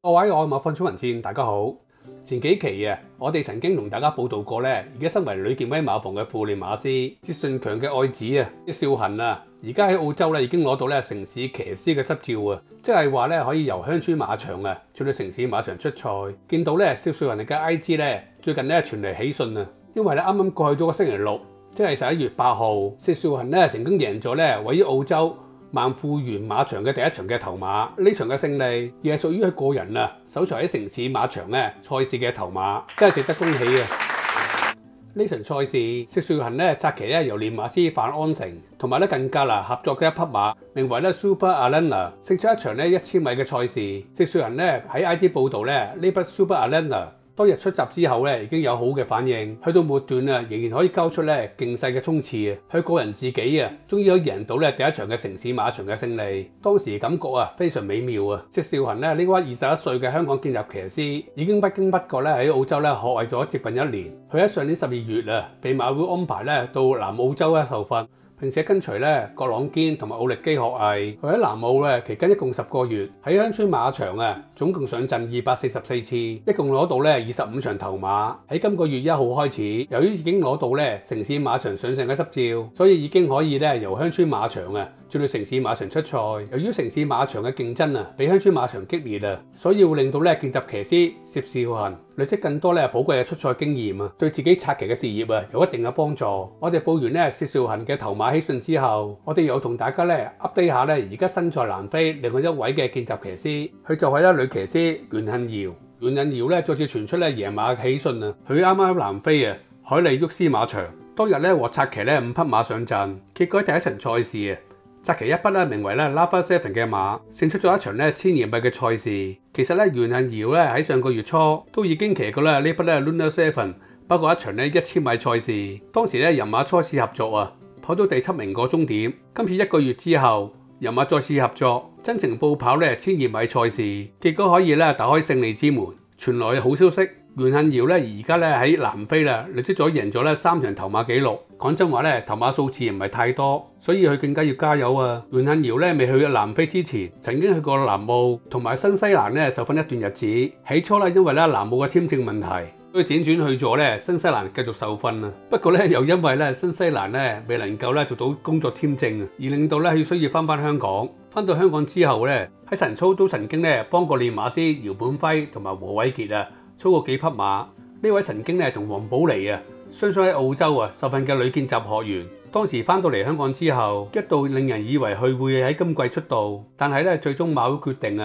各位我係馬糞楚文戰，大家好。前幾期我哋曾經同大家報道過而家身為呂健威馬房嘅副練馬師薛順強嘅愛子薛少恒而家喺澳洲已經攞到城市騎師嘅執照即係話可以由鄉村馬場轉到城市馬場出賽。見到薛少恒嘅 IG 最近傳嚟喜訊因為啱啱過去咗個星期六，即係11月8號，薛少恒成功贏咗位於澳洲萬富源馬場嘅第一場嘅頭馬。呢場嘅勝利亦係屬於佢個人首場喺城市馬場賽事嘅頭馬，真係值得恭喜呢場賽事，薛少恒策騎由練馬師范安成同埋更加合作嘅一匹馬，名為Super Alana， 勝出一場1000米嘅賽事。薛少恒喺 IG 報道呢匹 Super Alana當日出閘之後已經有好嘅反應，去到末段仍然可以交出勁勢嘅衝刺佢個人自己終於可以贏到第一場嘅城市馬場嘅勝利，當時感覺非常美妙薛少恒呢位21歲嘅香港見習騎師已經不經不覺喺澳洲學藝咗接近1年。佢喺上年12月被馬會安排到南澳洲受訓，並且跟隨葛朗堅同埋奧力基學藝。佢喺南澳期間一共10個月，喺鄉村馬場總共上陣244次，一共攞到25場頭馬。喺今個月1號開始，由於已經攞到城市馬場上陣嘅執照，所以已經可以由鄉村馬場轉到城市馬場出賽。由於城市馬場嘅競爭比鄉村馬場激烈所以會令到見習騎師薛少恒累積更多寶貴嘅出賽經驗對自己策騎嘅事業有一定嘅幫助。我哋報完薛少恒嘅頭馬喜訊之後，我哋又同大家update下而家身在南非另外一位嘅見習騎師，佢就係女騎師袁杏堯。袁杏堯再次傳出贏馬喜訊佢啱啱喺南非海利沃斯馬場當日獲策騎5匹馬上陣，結果第一場賽事策騎一匹名為Lava Seven 嘅馬，勝出咗一場1200米嘅賽事。其實袁杏堯喺上個月初都已經騎過呢匹Luna Seven， 包括一場1000米賽事。當時人馬初次合作跑到第7名過終點。今次1個月之後，人馬再次合作，真情報跑1200米賽事，結果可以打開勝利之門。傳來好消息，袁杏堯而家喺南非累積咗贏咗3場頭馬紀錄。講真話頭馬數字唔係太多，所以佢更加要加油袁杏堯未去南非之前，曾經去過南澳同埋新西蘭受訓一段日子。起初因為南澳嘅簽證問題，所以輾轉去咗新西蘭繼續受訓不過又因為新西蘭未能夠做到工作簽證，而令到佢需要翻香港。翻到香港之後喺晨操都曾經幫過練馬師姚本輝同埋何偉傑操過幾匹馬。呢位曾經同黃寶妮雙雙喺澳洲受訓嘅女見習學員，當時翻到嚟香港之後，一度令人以為佢會喺今季出道，但係最終馬會決定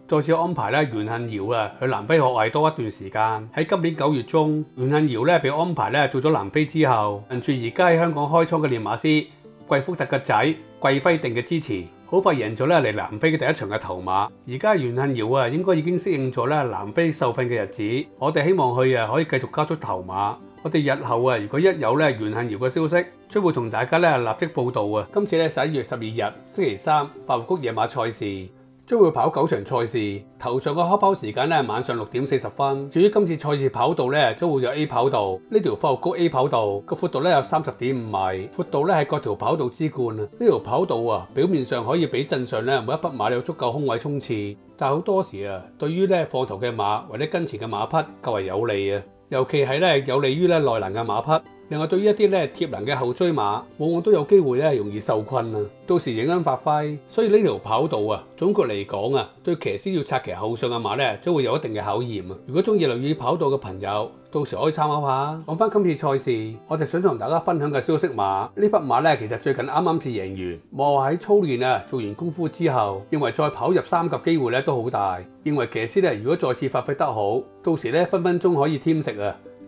再次安排袁杏堯去南非學藝多一段時間。喺今年9月中，袁杏堯被安排到咗南非之後，憑住而家喺香港開倉嘅練馬師季福特嘅仔季輝定嘅支持，好快贏咗嚟南非嘅第一場嘅頭馬。而家袁杏堯應該已經適應咗南非受訓嘅日子，我哋希望佢可以繼續交出頭馬。我哋日後如果一有袁杏堯嘅消息，將會同大家立即報道今次11月12日星期3法湖谷野馬賽事將會跑9場賽事，頭場嘅開跑時間晚上6點40分。至於今次賽事跑道將會有 A 跑道，呢條法湖谷 A 跑道個闊度有30.5米，闊度係各條跑道之冠。呢條跑道表面上可以俾陣上每一匹馬有足夠空位衝刺，但好多時對於放頭嘅馬或者跟前嘅馬匹較為有利尤其係有利於內能嘅馬匹。另外對於一啲貼能嘅後追馬，往往都有機會容易受困到時影響發揮。所以呢條跑道總括嚟講對騎師要策騎後上嘅馬將會有一定嘅考驗如果中意留意跑道嘅朋友，到時可以參考下。講翻今次賽事，我哋想同大家分享嘅消息馬，呢匹馬其實最近啱啱至贏完，莫喺操練做完功夫之後，認為再跑入3甲機會都好大。認為騎師如果再次發揮得好，到時分分鐘可以添食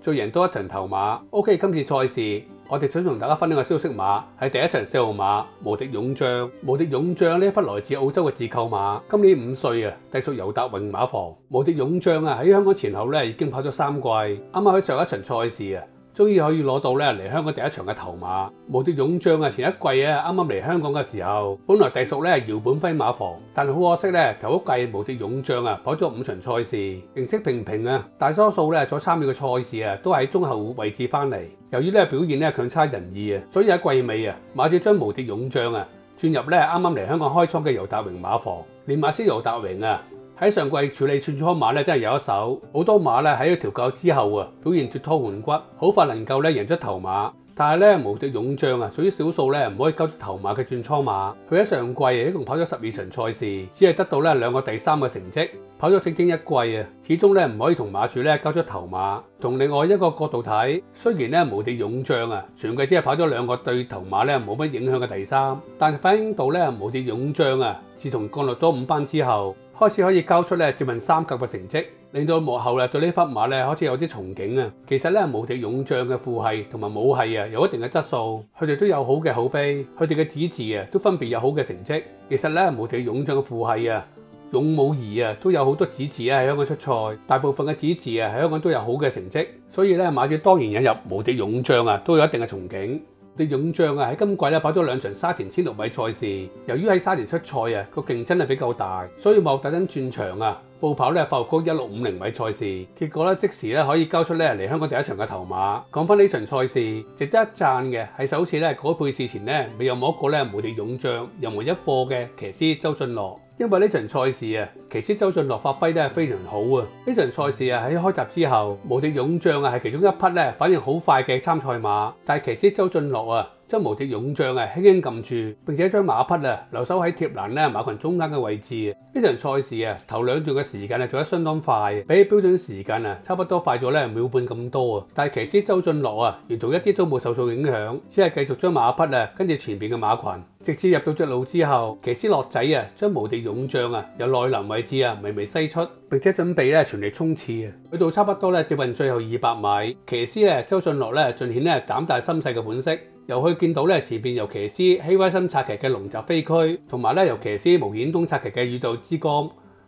再贏多一場頭馬。OK， 今次賽事我哋想同大家分享嘅消息馬係第一場4號馬無敵勇將。無敵勇將呢一匹來自澳洲嘅自購馬，今年5歲隸屬尤達榮馬房。無敵勇將喺香港前後已經跑咗3季，啱啱喺上一場賽事終於可以攞到嚟香港第一場嘅頭馬。無敵勇將前一季啱啱嚟香港嘅時候，本來隸屬姚本輝馬房，但係好可惜頭一季無敵勇將跑咗5場賽事，成績平平大多數所參與嘅賽事都喺中後位置翻嚟。由於表現強差人意所以喺季尾馬主將無敵勇將轉入啱啱嚟香港開倉嘅尤達榮馬房。練馬師尤達榮喺上季處理串倉馬咧真係有一手，好多馬咧喺佢調教之後啊，表現脫胎換骨，好快能夠咧贏出頭馬。但係咧無敵勇將啊，屬於少數咧唔可以交出頭馬嘅轉倉馬。佢喺上季啊一共跑咗12場賽事，只係得到咧2個第3嘅成績，跑咗整整一季啊，始終咧唔可以同馬主咧交出頭馬。同另外一個角度睇，雖然咧無敵勇將啊全季只係跑咗2個對頭馬咧冇乜影響嘅第3，但係反映到咧無敵勇將啊，自從降落咗5班之後，開始可以交出咧接近3甲嘅成績，令到幕後咧對呢匹馬咧開始有啲憧憬啊！其實咧無敵勇將嘅父系同埋母系啊有一定嘅質素，佢哋都有好嘅口碑，佢哋嘅子嗣啊都分別有好嘅成績。其實咧無敵勇將嘅父系啊，勇武兒啊都有好多子嗣啊喺香港出賽，大部分嘅子嗣啊喺香港都有好嘅成績，所以咧馬主當然引入無敵勇將啊都有一定嘅憧憬。無敵勇將啊喺今季咧跑咗2場沙田1000米賽事，由於喺沙田出賽啊個競爭係比較大，所以冇特登轉場啊報跑咧發育高1650米賽事，結果咧即時咧可以交出咧嚟香港第一場嘅頭馬。講翻呢場賽事，值得一讚嘅係首次咧改配事前咧未有冇一個咧無敵勇將任何一課嘅騎師周俊樂。因為呢場賽事啊，騎師周俊樂發揮得係非常好啊！呢場賽事啊喺開閘之後，無敵勇將啊係其中一匹咧反應好快嘅參賽馬，但係騎師周俊樂啊將無敵勇將啊輕輕撳住，並且將馬匹啊留守喺貼欄咧馬群中間嘅位置。呢場賽事啊頭2段嘅時間啊做得相當快，比起標準時間啊差不多快咗咧1秒半咁多啊！但係騎師周俊樂啊沿途一啲都冇受到影響，只係繼續將馬匹啊跟住前邊嘅馬群，直至入到隻路之後，騎師樂仔啊將無敵勇將啊由內欄位置啊微微西出，並且準備咧全力衝刺啊！去到差不多咧接近最後200米，騎師啊周俊樂咧盡顯咧膽大心細嘅本色。又可以見到咧前邊由騎師希威森策騎嘅龍澤飛區，同埋咧由騎師毛顯東策騎嘅宇宙之光，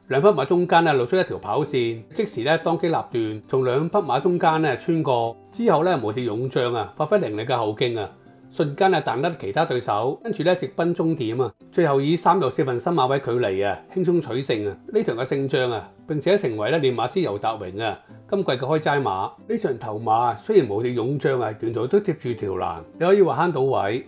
兩匹馬中間咧露出一條跑線，即時咧當機立斷，從兩匹馬中間咧穿過之後咧無敵勇將啊發揮凌厲嘅後勁啊！瞬間啊彈甩其他對手，跟住咧直奔終點啊！最後以3又4分新馬位距離啊輕鬆取勝啊！呢場嘅勝仗啊，並且成為咧練馬師尤達榮啊今季嘅開齋馬。呢場頭馬雖然無敵勇將啊沿途都貼住條欄，你可以話慳到位，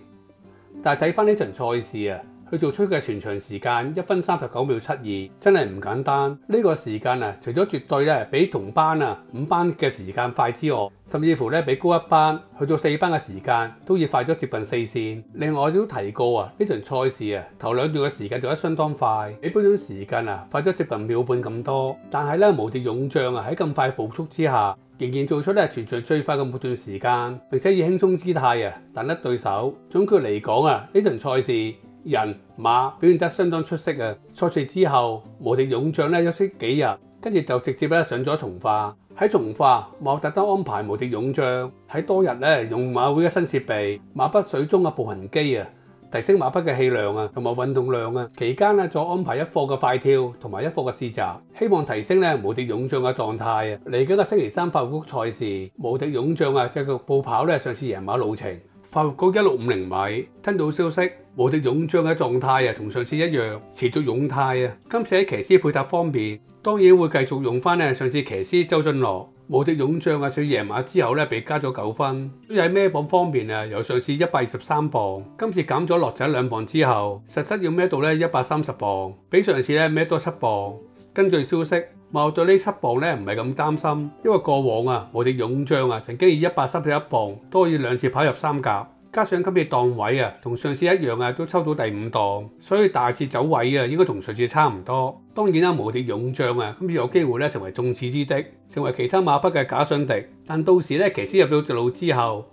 但係睇翻呢場賽事啊，佢做出嘅全場時間1分39秒72，真係唔簡單。呢個時間啊，除咗絕對咧比同班啊5班嘅時間快之外，甚至乎咧比高1班去到4班嘅時間都要快咗接近4線。另外我都提過啊，呢場賽事啊頭2段嘅時間做得相當快，比標準時間啊快咗接近1秒半咁多。但係咧無敵勇將啊喺咁快步速之下，仍然做出咧全場最快嘅末段時間，並且以輕鬆姿態啊彈甩對手。總括嚟講啊，呢場賽事人馬表現得相當出色啊！賽事之後，無敵勇將咧休息幾日，跟住就直接咧上咗從化。喺從化，馬特登安排無敵勇將喺多日咧用馬會嘅新設備馬匹水中嘅步行機啊，提升馬匹嘅氣量啊同埋運動量啊。期間咧再安排1課嘅快跳同埋1課嘅試習，希望提升咧無敵勇將嘅狀態啊。嚟緊嘅星期3發育谷賽事，無敵勇將啊繼續報跑咧上次贏馬路程。發育高1650米，聽到消息，無敵勇將嘅狀態啊，同上次一樣，持續勇態啊。今次喺騎師配搭方面，當然會繼續用翻咧上次騎師周俊樂。無敵勇將啊，上次贏馬之後咧，被加咗9分。都喺孭磅方面啊，由上次123磅，今次減咗樂仔2磅之後，實質要孭到咧130磅，比上次咧孭多7磅。根據消息，馬後對呢7磅咧唔係咁擔心，因為過往啊無敵勇將啊曾經以131磅都可以2次跑入3甲，加上今次檔位啊同上次一樣啊都抽到第5檔，所以大致走位啊應該同上次差唔多。當然啦，無敵勇將啊今次有機會咧成為眾矢之的，成為其他馬匹嘅假想敵。但到時咧騎師入到直路之後，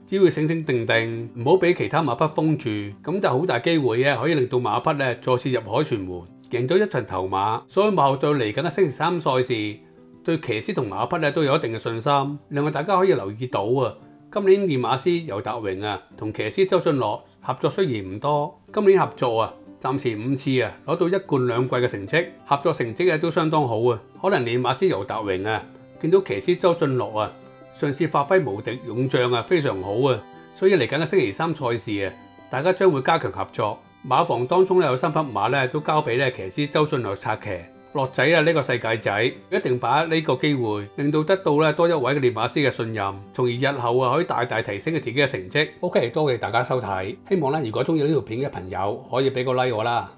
只要醒醒定定，唔好俾其他馬匹封住，咁就好大機會啊可以令到馬匹咧再次入海泉門，贏到一場頭馬。所以馬後對嚟緊嘅星期3賽事，對騎師同馬匹咧都有一定嘅信心。另外大家可以留意到啊，今年練馬師尤達榮啊同騎師周俊樂合作雖然唔多，今年合作啊暫時5次啊攞到1冠2季嘅成績，合作成績都相當好啊。可能練馬師尤達榮啊見到騎師周俊樂啊上次發揮無敵勇將啊非常好啊，所以嚟緊嘅星期3賽事啊，大家將會加強合作。馬房當中咧有3匹馬咧都交俾咧騎師周俊樂策騎。樂仔啊呢個世界仔一定把握呢個機會，令到得到咧多一位嘅練馬師嘅信任，從而日後啊可以大大提升佢自己嘅成績。OK， 多謝大家收睇，希望咧如果中意呢條片嘅朋友可以俾個 like 我啦。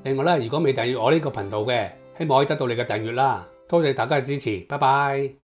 另外咧，如果未訂閱我呢個頻道嘅，希望可以得到你嘅訂閱啦。多謝大家嘅支持，拜拜。